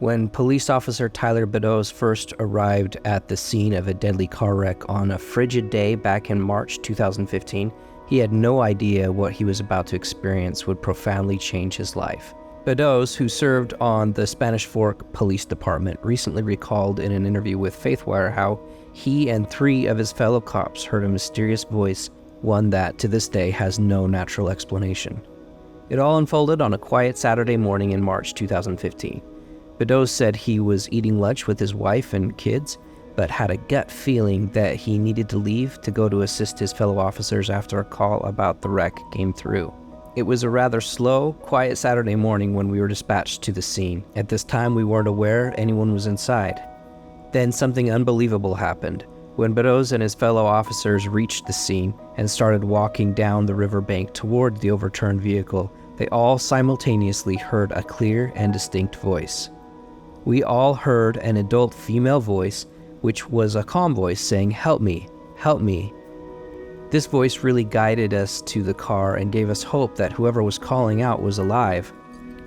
When police officer Tyler Beddoes first arrived at the scene of a deadly car wreck on a frigid day back in March 2015, he had no idea what he was about to experience would profoundly change his life. Beddoes, who served on the Spanish Fork Police Department, recently recalled in an interview with FaithWire how he and 3 of his fellow cops heard a mysterious voice, one that to this day has no natural explanation. It all unfolded on a quiet Saturday morning in March 2015. Beddoes said he was eating lunch with his wife and kids, but had a gut feeling that he needed to leave to go to assist his fellow officers after a call about the wreck came through. It was a rather slow, quiet Saturday morning when we were dispatched to the scene. At this time, we weren't aware anyone was inside. Then something unbelievable happened. When Beddoes and his fellow officers reached the scene and started walking down the riverbank toward the overturned vehicle, they all simultaneously heard a clear and distinct voice. We all heard an adult female voice, which was a calm voice saying, "Help me, help me." This voice really guided us to the car and gave us hope that whoever was calling out was alive.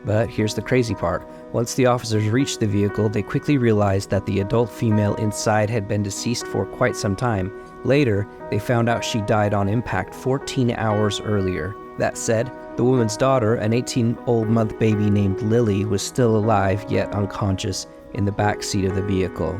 But here's the crazy part. Once the officers reached the vehicle, they quickly realized that the adult female inside had been deceased for quite some time. Later, they found out she died on impact 14 hours earlier. That said, the woman's daughter, an 18-month baby named Lily, was still alive yet unconscious in the back seat of the vehicle.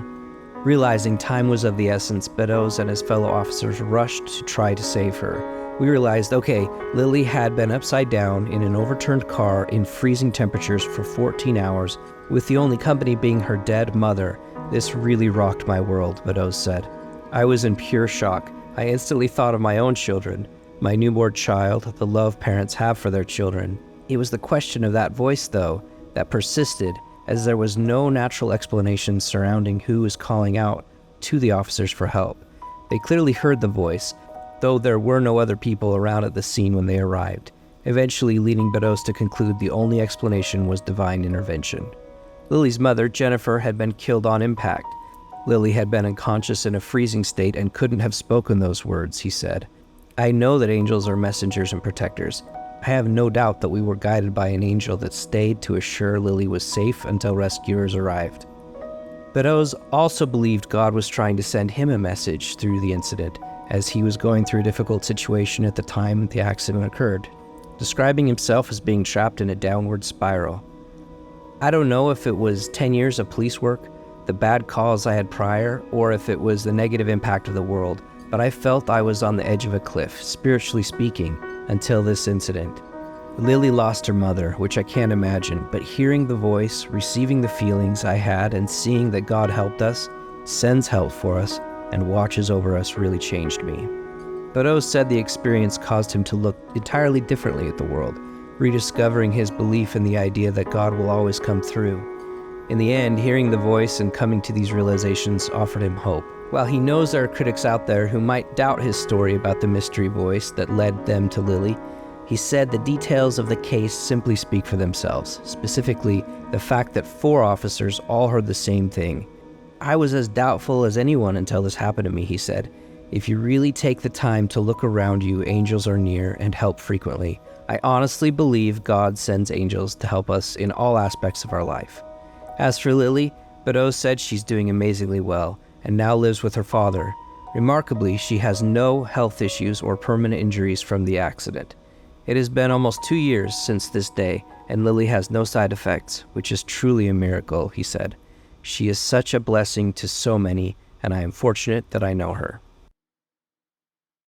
Realizing time was of the essence, Beddoes and his fellow officers rushed to try to save her. We realized, okay, Lily had been upside down in an overturned car in freezing temperatures for 14 hours, with the only company being her dead mother. This really rocked my world, Beddoes said. I was in pure shock. I instantly thought of my own children, my newborn child, the love parents have for their children. It was the question of that voice, though, that persisted, as there was no natural explanation surrounding who was calling out to the officers for help. They clearly heard the voice, though there were no other people around at the scene when they arrived, eventually leading Beddoes to conclude the only explanation was divine intervention. Lily's mother, Jennifer, had been killed on impact. Lily had been unconscious in a freezing state and couldn't have spoken those words, he said. I know that angels are messengers and protectors. I have no doubt that we were guided by an angel that stayed to assure Lily was safe until rescuers arrived. Beddoes also believed God was trying to send him a message through the incident, as he was going through a difficult situation at the time the accident occurred, describing himself as being trapped in a downward spiral. I don't know if it was 10 years of police work, the bad calls I had prior, or if it was the negative impact of the world, but I felt I was on the edge of a cliff, spiritually speaking, until this incident. Lily lost her mother, which I can't imagine, but hearing the voice, receiving the feelings I had, and seeing that God helped us, sends help for us, and watches over us really changed me. Beddoes said the experience caused him to look entirely differently at the world, rediscovering his belief in the idea that God will always come through. In the end, hearing the voice and coming to these realizations offered him hope. While he knows there are critics out there who might doubt his story about the mystery voice that led them to Lily, he said the details of the case simply speak for themselves, specifically the fact that 4 officers all heard the same thing. I was as doubtful as anyone until this happened to me, he said. If you really take the time to look around you, angels are near and help frequently. I honestly believe God sends angels to help us in all aspects of our life. As for Lily, Beddoes said she's doing amazingly well and now lives with her father. Remarkably, she has no health issues or permanent injuries from the accident. It has been almost 2 years since this day, and Lily has no side effects, which is truly a miracle, he said. She is such a blessing to so many, and I am fortunate that I know her.